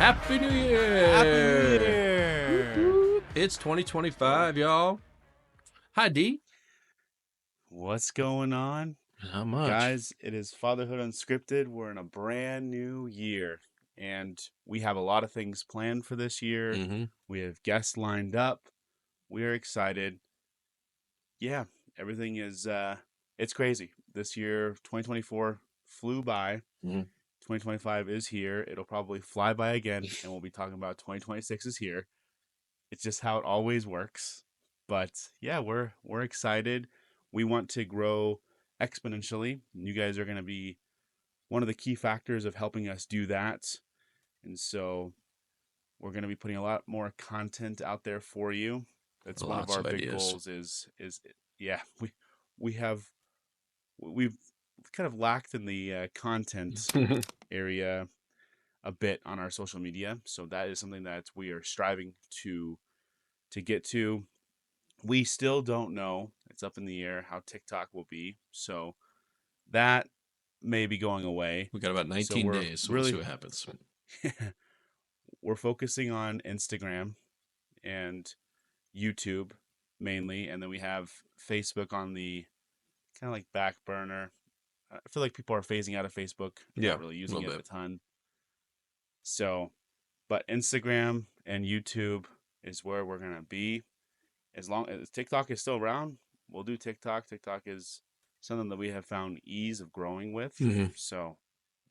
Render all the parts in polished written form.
Happy New Year! Happy New Year! It's 2025, y'all. Hi, D. What's going on? Not much. Guys, it is Fatherhood Unscripted. We're in a brand new year, and we have a lot of things planned for this year. We have guests lined up. We are excited. Yeah, everything is, it's crazy. This year, 2024 flew by. 2025 is here. It'll probably fly by again, and we'll be talking about 2026 is here. It's just how it always works. But yeah, we're excited. We want to grow exponentially. You guys are going to be one of the key factors of helping us do that. And so we're going to be putting a lot more content out there for you. That's one of our big goals is yeah, we've kind of lacked in the content area a bit on our social media. So that is something that we are striving to get to. We still don't know. It's up in the air how TikTok will be. So that may be going away. We got about 19 days, so we'll see what happens. We're focusing on Instagram and YouTube mainly, and then we have Facebook on the kind of like back burner. I feel like people are phasing out of Facebook, not really using it a ton. So, but Instagram and YouTube is where we're going to be. As long as TikTok is still around, we'll do TikTok. TikTok is something that we have found ease of growing with. So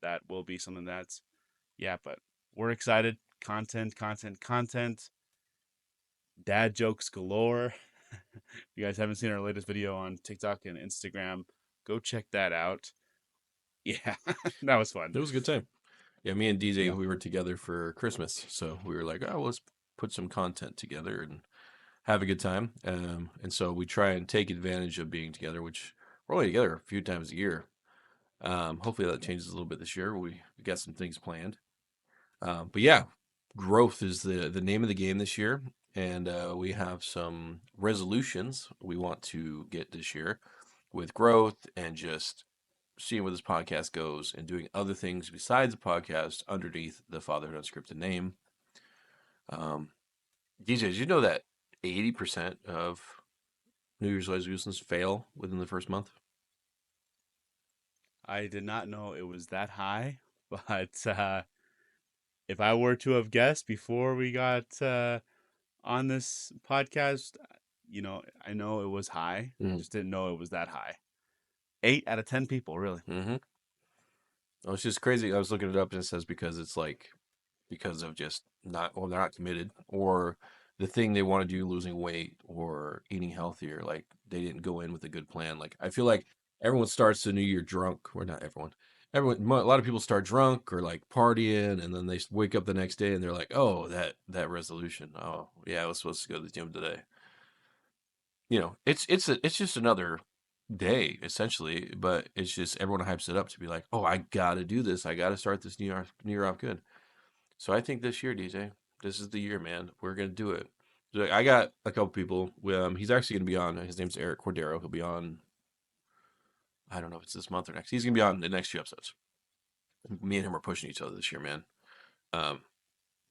that will be something that's, yeah, but we're excited. Content. Dad jokes galore. If you guys haven't seen our latest video on TikTok and Instagram, go check that out. Yeah, that was fun. It was a good time. Yeah, me and DJ, we were together for Christmas. So we were like, oh, let's put some content together and have a good time. And so we try and take advantage of being together, which we're only together a few times a year. Hopefully that changes a little bit this year. We got some things planned. But yeah, growth is the name of the game this year. And we have some resolutions we want to get this year with growth and just seeing where this podcast goes and doing other things besides the podcast underneath the Fatherhood Unscripted name. DJ, did you know that 80% of New Year's resolutions fail within the first month? I did not know it was that high, but if I were to have guessed before we got on this podcast, I know it was high. I just didn't know it was that high. 8 out of 10 people, really. Oh, it's just crazy. I was looking it up and it says because of just they're not committed, or the thing they want to do, losing weight or eating healthier, like they didn't go in with a good plan. Like I feel like everyone starts the new year drunk, or not everyone. A lot of people start drunk or like partying, and then they wake up the next day and they're like, "Oh, that resolution. Oh, yeah, I was supposed to go to the gym today." It's just another day essentially, but it's just everyone hypes it up to be like, "Oh, I gotta do this. I gotta start this new year off good." So I think this year, DJ, this is the year, man. We're gonna do it. So I got a couple people. He's actually gonna be on. His name's Eric Cordero. He'll be on. I don't know if it's this month or next. He's gonna be on the next few episodes. Me and him are pushing each other this year, man.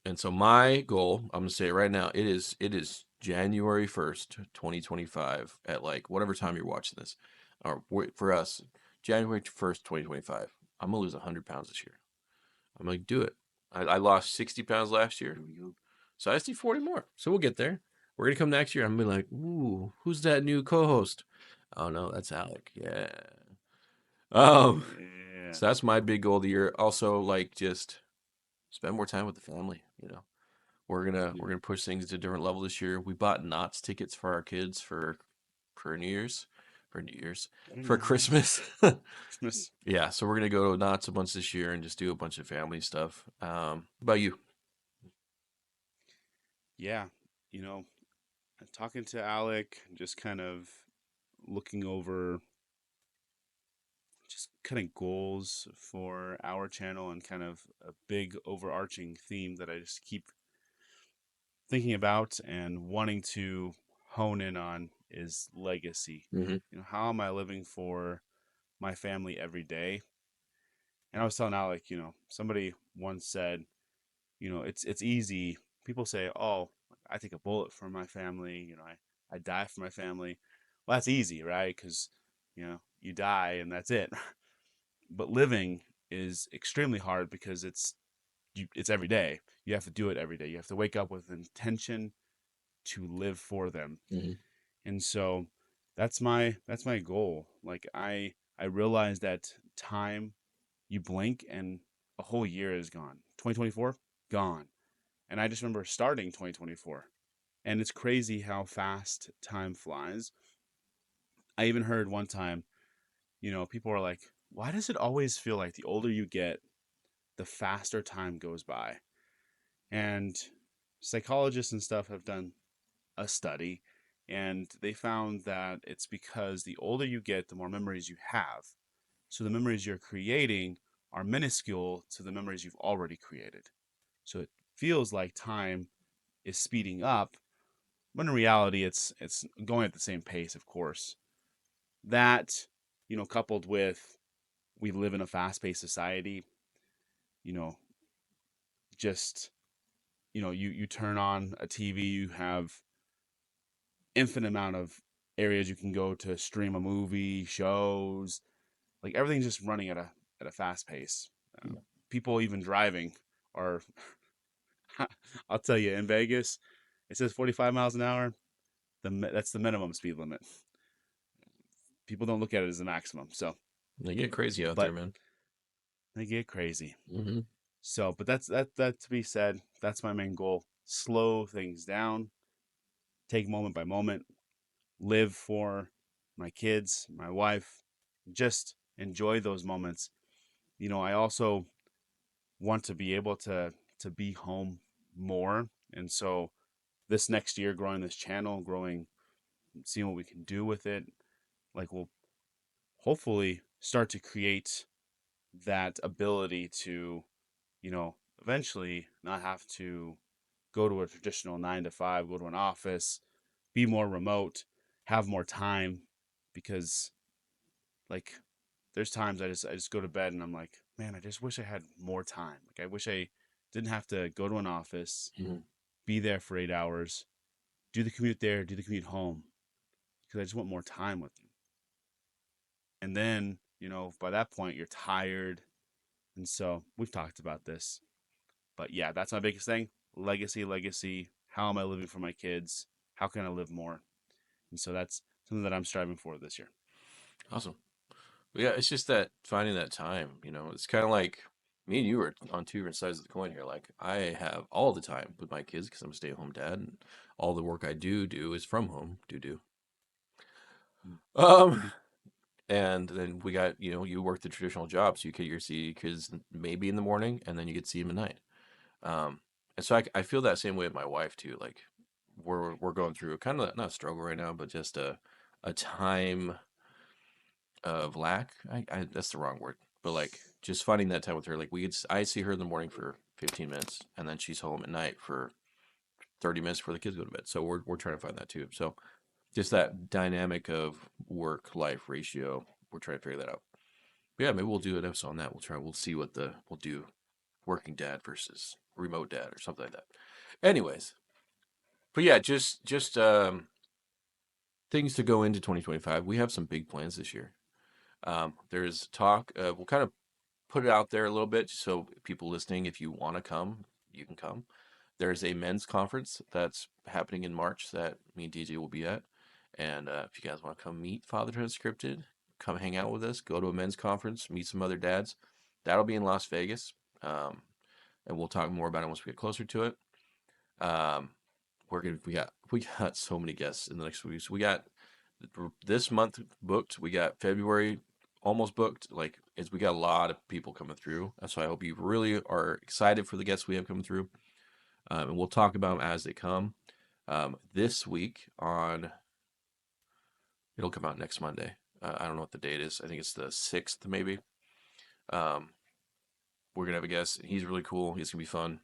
And so my goal, I'm gonna say it right now. It is January 1st, 2025, at like whatever time you're watching this, or for us, January 1st, 2025. I'm gonna lose 100 pounds this year. I'm gonna do it. I lost 60 pounds last year, so I just need 40 more. So we'll get there. We're gonna come next year. I'm gonna be like, ooh, who's that new co-host? Oh no, that's Alec. Yeah. So that's my big goal of the year. Also, like, just spend more time with the family. We're gonna push things to a different level this year. We bought Knott's tickets for our kids for New Year's, for Christmas. Yeah, so we're gonna go to Knott's a bunch this year and just do a bunch of family stuff. What about you? Yeah, talking to Alec, just kind of looking over just kind of goals for our channel and kind of a big overarching theme that I just keep thinking about and wanting to hone in on is legacy. How am I living for my family every day? And I was telling Alec, somebody once said, it's easy. People say, "Oh, I take a bullet for my family. I die for my family." Well, that's easy, right? Because you die and that's it. But living is extremely hard because it's every day. You have to do it every day. You have to wake up with intention to live for them. Hmm. And so that's my goal. Like I realize that time, you blink and a whole year is gone. 2024 gone. And I just remember starting 2024. And it's crazy how fast time flies. I even heard one time, people are like, "Why does it always feel like the older you get, the faster time goes by?" And psychologists and stuff have done a study, and they found that it's because the older you get, the more memories you have. So the memories you're creating are minuscule to the memories you've already created. So it feels like time is speeding up, when in reality it's going at the same pace, of course. That, coupled with we live in a fast-paced society, you know, just you turn on a TV, you have infinite amount of areas you can go to stream a movie, shows, like everything's just running at a fast pace. People even driving are I'll tell you, in Vegas, it says 45 miles an hour. That's the minimum speed limit. People don't look at it as the maximum. So, They get crazy out there, but man. they get crazy. Hmm. So, but that to be said, that's my main goal. Slow things down, take moment by moment, live for my kids, my wife, just enjoy those moments. I also want to be able to be home more. And so this next year, growing this channel, growing, seeing what we can do with it, like we'll hopefully start to create that ability to, eventually not have to go to a traditional 9 to 5, go to an office, be more remote, have more time. Because like there's times I just go to bed and I'm like, man, I just wish I had more time. Like I wish I didn't have to go to an office, Hmm. be there for 8 hours, do the commute there, do the commute home, because I just want more time with them. And then, by that point you're tired. And so we've talked about this. But yeah, that's my biggest thing. Legacy, legacy. How am I living for my kids? How can I live more? And so that's something that I'm striving for this year. Awesome. But yeah, it's just that finding that time, it's kind of like me and you are on two different sides of the coin here. Like I have all the time with my kids because I'm a stay-at-home dad, and all the work I do is from home. Do. Mm. Um, and then we got, you work the traditional job, so you see kids maybe in the morning, and then you get to see them at night. Um, and so I feel that same way with my wife too. Like we're going through a kind of not a struggle right now, but just a time of lack. That's the wrong word, but like just finding that time with her. Like I see her in the morning for 15 minutes, and then she's home at night for 30 minutes before the kids go to bed. So we're trying to find that too. So just that dynamic of work life ratio, we're trying to figure that out. But yeah, maybe we'll do an episode on that. We'll see what we'll do working dad versus remote dad or something like that. Anyways, but yeah, just things to go into 2025. We have some big plans this year. There's talk. We'll kind of put it out there a little bit so people listening, if you want to come, you can come. There's a men's conference that's happening in March that me and DJ will be at. And if you guys want to come meet Fatherhood Unscripted, come hang out with us, go to a men's conference, meet some other dads. That'll be in Las Vegas. Um, and we'll talk more about it once we get closer to it. Um, we got so many guests in the next weeks. We got this month booked. We got February almost booked. Like we got a lot of people coming through. So I hope you really are excited for the guests we have coming through. And we'll talk about them as they come. This week on it'll come out next Monday. I don't know what the date is. I think it's the 6th maybe. Um, we're gonna have a guest. He's really cool. He's gonna be fun.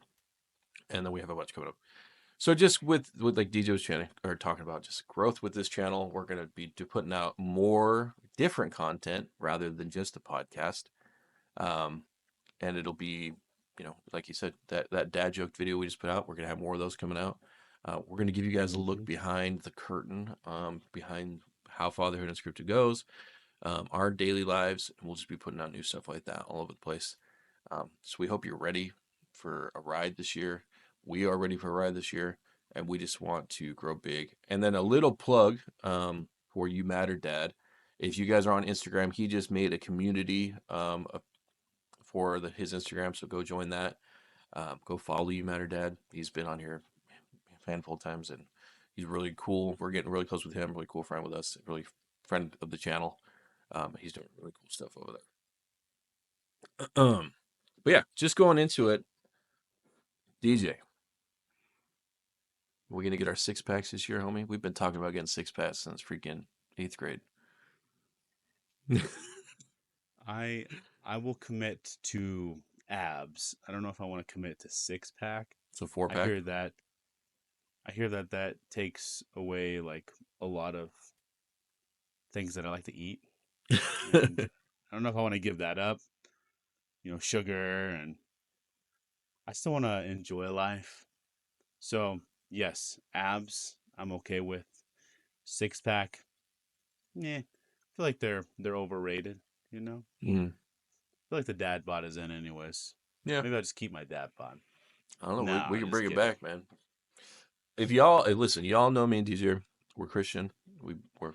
And then we have a bunch coming up. So just with like DJ was channel or talking about just growth with this channel, we're gonna be putting out more different content rather than just a podcast. Um, and it'll be like you said, that dad joke video we just put out, we're gonna have more of those coming out. We're gonna give you guys a look Hmm. behind the curtain, behind how Fatherhood Unscripted goes, our daily lives, and we'll just be putting out new stuff like that all over the place. So we hope you're ready for a ride this year. We are ready for a ride this year, and we just want to grow big. And then a little plug for You Matter Dad. If you guys are on Instagram, he just made a community for his Instagram, so go join that. Go follow You Matter Dad. He's been on here a handful of times, and he's really cool. We're getting really close with him. Really cool friend with us. Really friend of the channel. He's doing really cool stuff over there. But yeah, just going into it, DJ, we're gonna get our 6 packs this year, homie. We've been talking about getting 6 packs since freaking 8th grade. I I will commit to abs. I don't know if I want to commit to six pack. So four I pack. hear that I hear that that takes away like a lot of things that I like to eat, and I don't know if I want to give that up. Sugar, and I still want to enjoy life. So yes, abs I'm okay with. Six pack, yeah, I feel like they're overrated. You know, Mm, I feel like the dad bod is in anyways. yeah, Maybe I'll just keep my dad bod. I don't know. We, No, we can just bring it kidding. back, man. If y'all listen, y'all know me and DJ. We're Christian. We're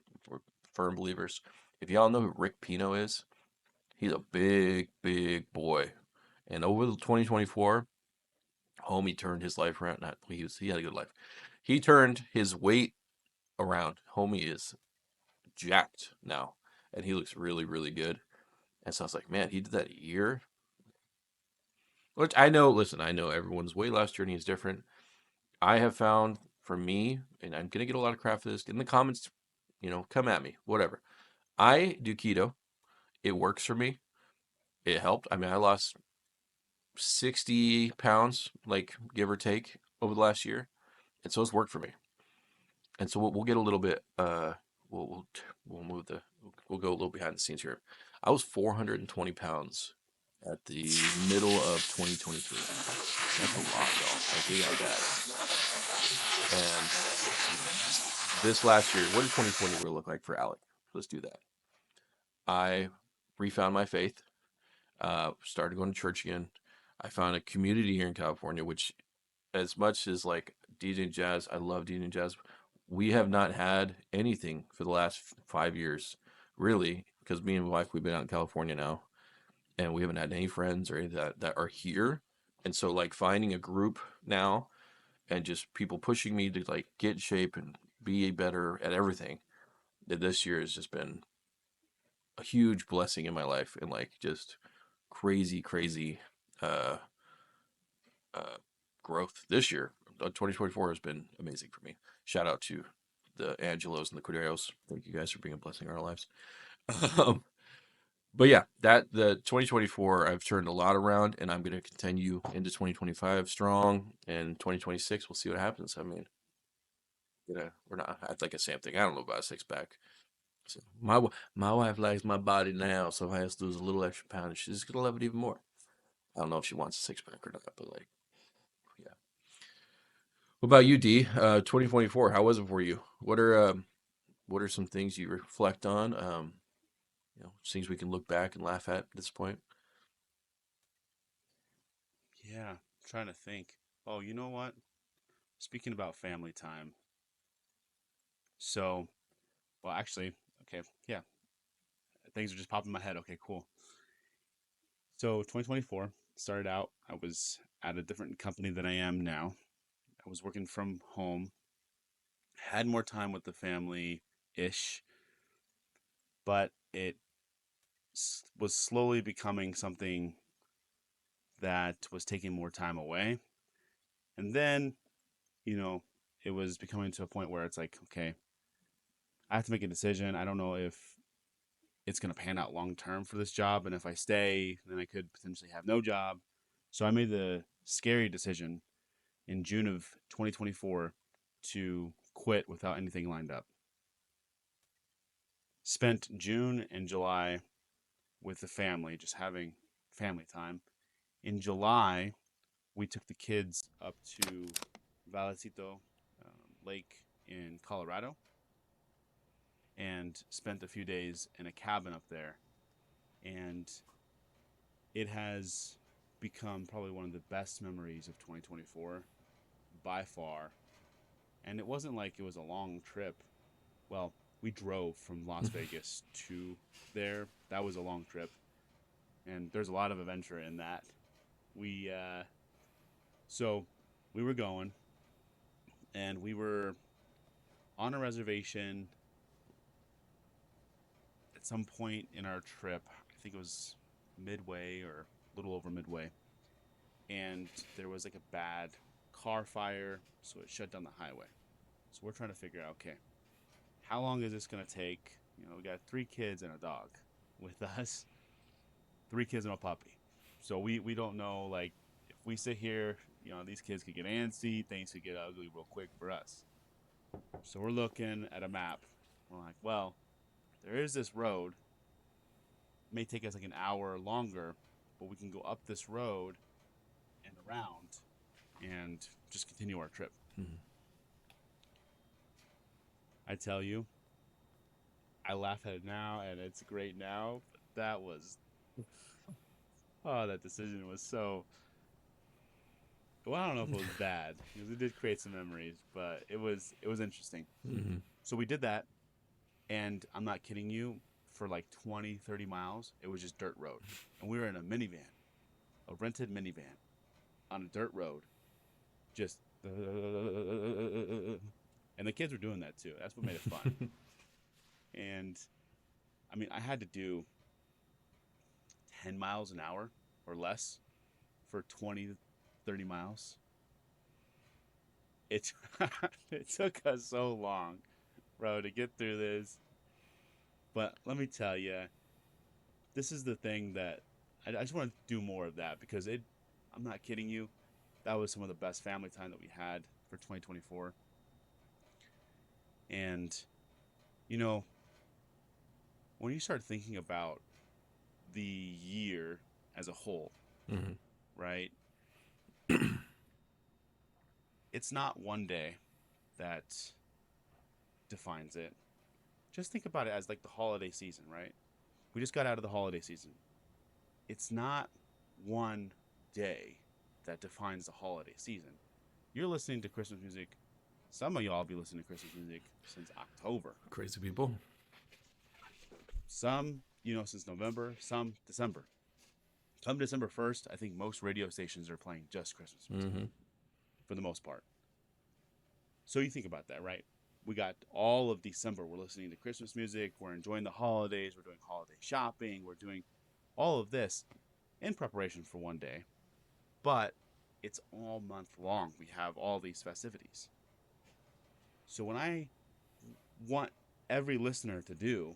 firm believers. If y'all know who Rick Pino is, he's a big, big boy. And over the 2024, homie turned his life around. Not he had a good life. He turned his weight around. Homie is jacked now, and he looks really, really good. And so I was like, man, he did that a year. Which I know. Listen, I know everyone's weight loss journey is different. I have found for me, and I'm gonna get a lot of crap for this in the comments. Come at me, whatever. I do keto. It works for me. It helped. I mean, I lost 60 pounds, like give or take, over the last year, and so it's worked for me. And so we'll get a little bit. We'll move we'll go a little behind the scenes here. I was 420 pounds at the middle of 2023. That's a lot, y'all. Like we got that. And this last year, what did 2020 really look like for Alec? Let's do that. I refound my faith. Started going to church again. I found a community here in California, which, as much as like DJing jazz, I love DJing jazz. We have not had anything for the last 5 years, really, because me and my wife, we've been out in California now, and we haven't had any friends or any that are here. And so, like, finding a group now and just people pushing me to like get in shape and be better at everything, that this year has just been a huge blessing in my life, and like just crazy, crazy uh, uh, growth this year. 2024 has been amazing for me. Shout out to the Angelos and the Corderos. Thank you guys for being a blessing in our lives. um, but yeah, that the 2024 I've turned a lot around, and I'm going to continue into 2025 strong. And 2026, we'll see what happens. I mean, we're not. I think the same thing. I don't know about a 6 pack. So my wife likes my body now, so if I have to lose a little extra pound, she's just gonna love it even more. I don't know if she wants a 6 pack or not, but like, yeah. What about you, D? 2024. How was it for you? What are some things you reflect on? Things we can look back and laugh at this point. Yeah, I'm trying to think. Oh, you know what? Speaking about family time. So, well, actually, okay, yeah, things are just popping in my head. Okay, cool. So, 2024 started out, I was at a different company than I am now. I was working from home, had more time with the family ish, but it was slowly becoming something that was taking more time away. And then, you know, it was becoming to a point where it's like, okay, I have to make a decision. I don't know if it's going to pan out long term for this job. And if I stay, then I could potentially have no job. So I made the scary decision in June of 2024 to quit without anything lined up. Spent June and July with the family, just having family time. In July, we took the kids up to Vallecito Lake in Colorado and spent a few days in a cabin up there. And it has become probably one of the best memories of 2024 by far. And it wasn't like it was a long trip. Well, we drove from Las Vegas to there. That was a long trip. And there's a lot of adventure in that. We so we were going and we were on a reservation at some point in our trip. I think it was midway or a little over midway. And there was like a bad car fire, so it shut down the highway. So we're trying to figure out, okay, how long is this going to take? You know, we got 3 kids and a dog with us, 3 kids and a puppy. So we don't know, like, if we sit here, you know, these kids could get antsy, things could get ugly real quick for us. So we're looking at a map. We're like, well, there is this road. It may take us like an hour longer, but we can go up this road and around and just continue our trip. Mm-hmm. I tell you, I laugh at it now and it's great now. But that was, oh, that decision was so, well, I don't know if it was bad because it did create some memories, but it was interesting. Mm-hmm. So we did that, and I'm not kidding you, for like 20, 30 miles, it was just dirt road. And we were in a minivan, a rented minivan on a dirt road, just, and the kids were doing that too. That's what made it fun. And I mean, I had to do 10 miles an hour or less for 20, 30 miles. It, it took us so long, bro, to get through this. But let me tell you, this is the thing that I just want to do more of that because I'm not kidding you. That was some of the best family time that we had for 2024. And, you know, when you start thinking about the year as a whole, Mm-hmm. right? It's not one day that defines it. Just think about it as like the holiday season, right? We just got out of the holiday season. It's not one day that defines the holiday season. You're listening to Christmas music. Some of y'all be listening to Christmas music since October. Crazy people. Some, you know, since November. Some December. Come December 1st, I think most radio stations are playing just Christmas music Mm-hmm. for the most part. So you think about that, right? We got all of December. We're listening to Christmas music. We're enjoying the holidays. We're doing holiday shopping. We're doing all of this in preparation for one day. But it's all month long. We have all these festivities. So what I want every listener to do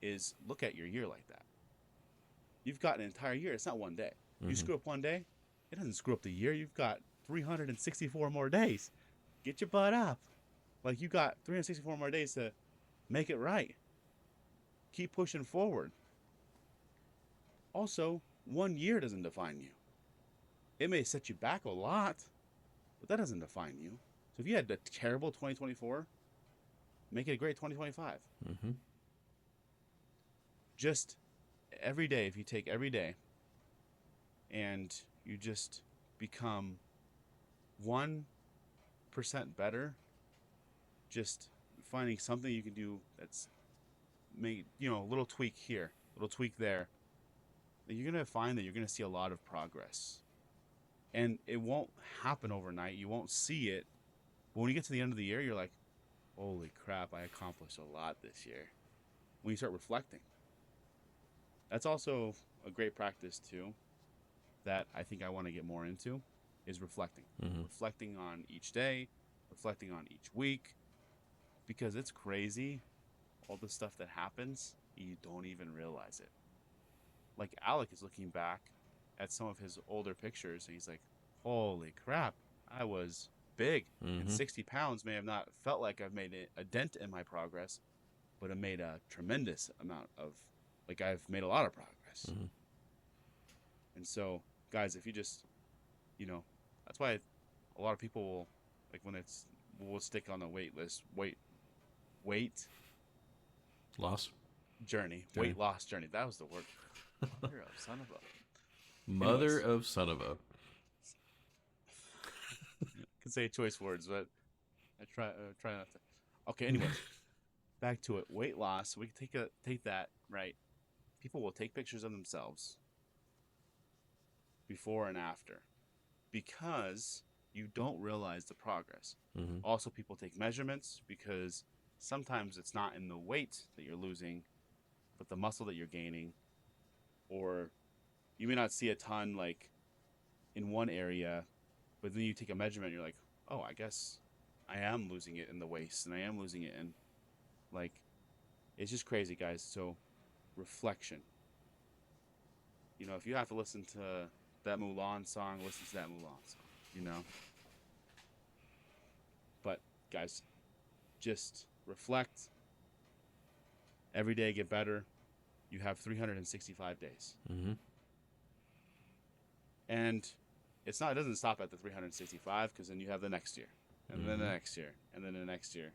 is look at your year like that. You've got an entire year. It's not one day. Mm-hmm. You screw up one day, it doesn't screw up the year. You've got 364 more days. Get your butt up. Like, you got 364 more days to make it right. Keep pushing forward. Also, one year doesn't define you. It may set you back a lot, but that doesn't define you. So if you had a terrible 2024, make it a great 2025. Mm-hmm. Just every day, if you take every day and you just become 1% better, just finding something you can do that's made, you know, a little tweak here, a little tweak there, you're going to find that you're going to see a lot of progress. And it won't happen overnight. You won't see it. But when you get to the end of the year, you're like, holy crap, I accomplished a lot this year. When you start reflecting. That's also a great practice, too, that I think I want to get more into, is reflecting. Mm-hmm. Reflecting on each day, reflecting on each week, because it's crazy, all the stuff that happens, you don't even realize it. Like, Alec is looking back at some of his older pictures, and he's like, holy crap, I was big, Mm-hmm. and 60 pounds may have not felt like I've made a dent in my progress, but it made a tremendous amount of, like, I've made a lot of progress. Mm-hmm. And so guys, if you just, that's why a lot of people will, like, when it's, will stick on the wait list, weight Loss journey. weight loss journey. That was the word. Mother of son of a. Mother Anyways, of son of a. can say choice words, but I try not to. Okay, anyways, back to it. Weight loss. We can take that, right. People will take pictures of themselves before and after because you don't realize the progress. Mm-hmm. Also, people take measurements because sometimes it's not in the weight that you're losing, but the muscle that you're gaining, or you may not see a ton like in one area, but then you take a measurement, you're like, oh, I guess I am losing it in the waist, and I am losing it in, like, it's just crazy, guys. So, reflection. If you have to listen to that Mulan song, listen to that Mulan song. But guys, just reflect. Every day get better. You have 365 days. Mm-hmm. And it doesn't stop at the 365, because then you have the next year, and then the next year, and then the next year.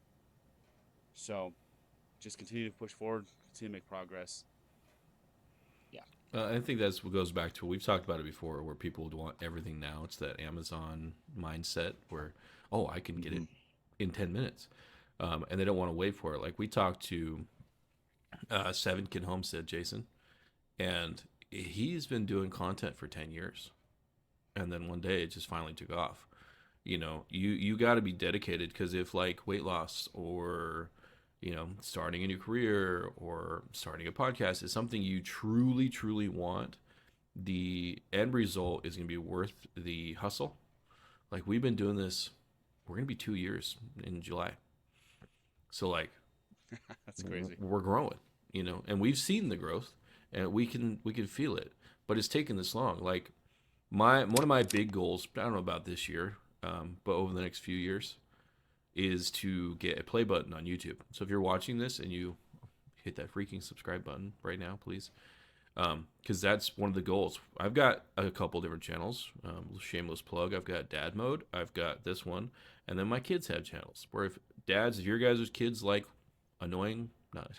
So just continue to push forward, continue to make progress. Yeah. I think that's what goes back to, we've talked about it before, where people would want everything now. It's that Amazon mindset where, oh, I can get it in 10 minutes. And they don't want to wait for it. Like we talked to Seven Kid Homestead, Jason, and he's been doing content for 10 years. And then one day it just finally took off. You got to be dedicated, because if like weight loss or starting a new career or starting a podcast is something you truly, truly want, the end result is going to be worth the hustle. Like we've been doing this, we're going to be 2 years in July. So like, That's crazy. we're growing, and we've seen the growth, and we can feel it, but it's taken this long. Like one of my big goals, I don't know about this year, but over the next few years, is to get a play button on YouTube. So if you're watching this and you hit that freaking subscribe button right now, please, because that's one of the goals. I've got a couple different channels. Shameless plug. I've got Dad Mode. I've got this one, and then my kids have channels. Where if your guys' kids like annoying, not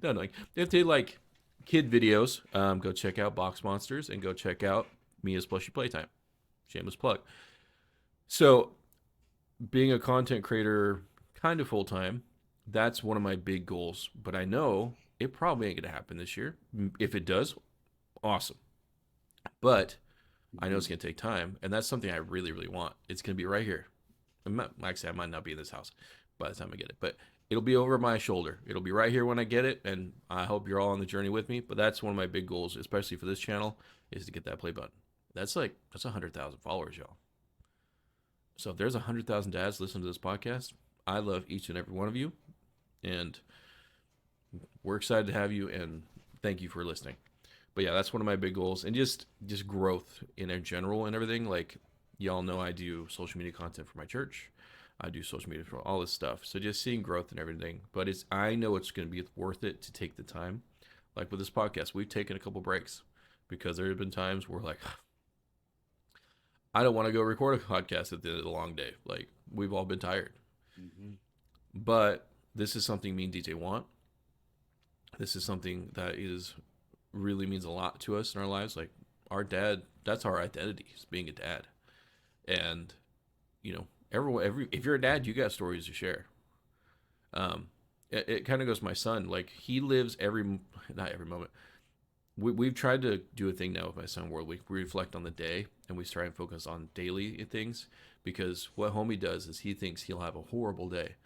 annoying, if they like kid videos, go check out Box Monsters and go check out Mia's Plushy Playtime. Shameless plug. So, being a content creator kind of full time, that's one of my big goals. But I know it probably ain't going to happen this year. If it does, awesome. But I know it's going to take time, and that's something I really, really want. It's going to be right here. Actually, I might not be in this house by the time I get it, but it'll be over my shoulder. It'll be right here when I get it, and I hope you're all on the journey with me. But that's one of my big goals, especially for this channel, is to get that play button. That's 100,000 followers, y'all. So if there's 100,000 dads listening to this podcast, I love each and every one of you, and we're excited to have you, and thank you for listening. But yeah, that's one of my big goals, and just growth in general and everything. Like y'all know, I do social media content for my church. I do social media for all this stuff. So just seeing growth and everything. But I know it's going to be worth it to take the time. Like with this podcast, we've taken a couple breaks because there have been times where like, I don't want to go record a podcast at the end of the long day. Like we've all been tired. Mm-hmm. But this is something me and DJ want. This is something that really means a lot to us in our lives. Like our dad, that's our identity, is being a dad. And if you're a dad, you got stories to share. It kind of goes to my son. Like he lives not every moment. We've tried to do a thing now with my son where we reflect on the day and we try and focus on daily things, because what homie does is he thinks he'll have a horrible day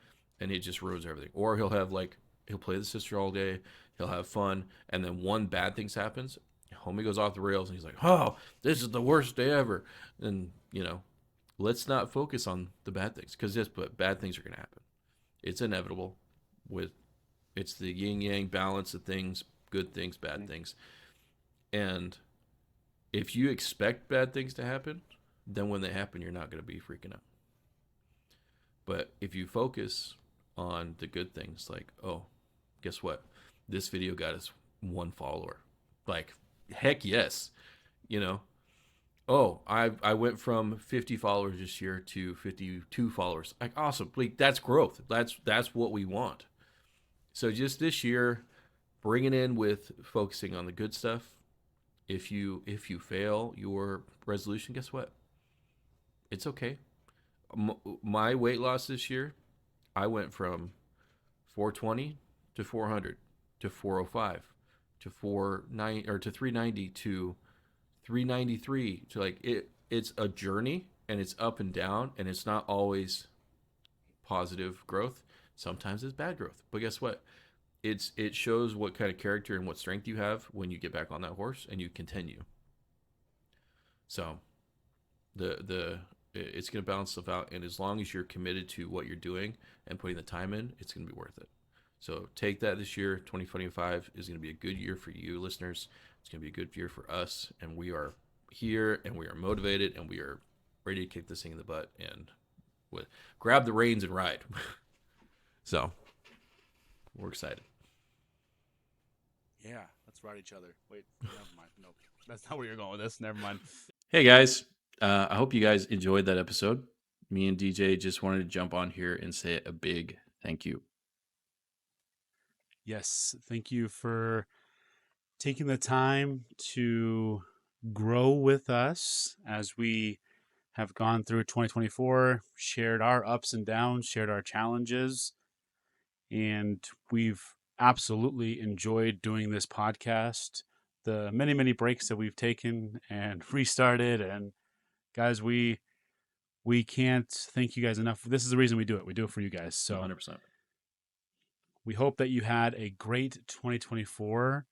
and it just ruins everything. Or he'll play the sister all day, he'll have fun, and then one bad thing happens, homie goes off the rails and he's like, oh, this is the worst day ever. And let's not focus on the bad things, because bad things are going to happen. It's inevitable. It's the yin yang balance of things, good things, bad things. And if you expect bad things to happen, then when they happen, you're not going to be freaking out. But if you focus on the good things, like, oh, guess what? This video got us 1 follower. Like, heck yes. Oh, I went from 50 followers this year to 52 followers. Like awesome. Like that's growth. That's what we want. So just this year, bringing in with focusing on the good stuff. If you fail your resolution, guess what? It's okay. My weight loss this year, I went from 420 to 400 to 405 to 49 or to 390 to 393 to like it's a journey and it's up and down and it's not always positive growth. Sometimes it's bad growth. But guess what? It shows what kind of character and what strength you have when you get back on that horse and you continue. So the it's going to balance stuff out, and as long as you're committed to what you're doing and putting the time in, it's going to be worth it. So take that this year. 2025 is going to be a good year for you listeners. It's going to be a good year for us, and we are here and we are motivated and we are ready to kick this thing in the butt and grab the reins and ride. So we're excited. Yeah, let's ride each other. Wait, never mind. Nope. That's not where you're going with this. Never mind. Hey guys, I hope you guys enjoyed that episode. Me and DJ just wanted to jump on here and say a big thank you. Yes, thank you for taking the time to grow with us as we have gone through 2024, shared our ups and downs, shared our challenges, and we've absolutely enjoyed doing this podcast. The many, many breaks that we've taken and restarted, and guys, we can't thank you guys enough. This is the reason we do it. We do it for you guys. So 100%. we hope that you had a great 2024.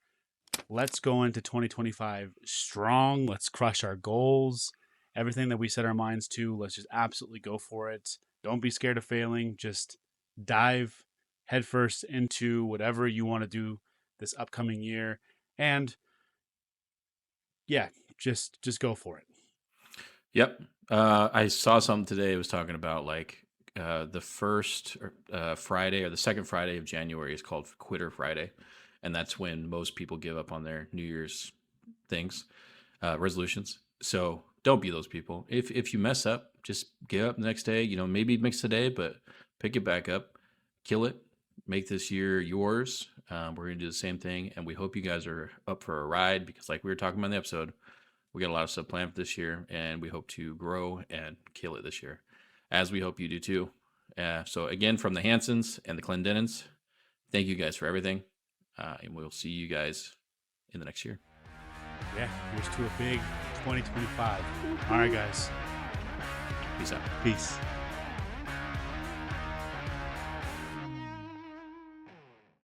Let's go into 2025 strong. Let's crush our goals. Everything that we set our minds to, let's just absolutely go for it. Don't be scared of failing. Just dive headfirst into whatever you want to do this upcoming year. And yeah, just go for it. Yep. I saw something today. It was talking about like the first Friday or the second Friday of January is called Quitter Friday. And that's when most people give up on their New Year's things, resolutions. So don't be those people. If you mess up, just get up the next day. You know, maybe mix today, but pick it back up, kill it, make this year yours. We're going to do the same thing. And we hope you guys are up for a ride because, like we were talking about in the episode, we got a lot of stuff planned for this year, and we hope to grow and kill it this year, as we hope you do too. So again, from the Hansons and the Clendenons, thank you guys for everything, and we'll see you guys in the next year. Yeah, here's to a big 2025. All right, guys. Peace out. Peace.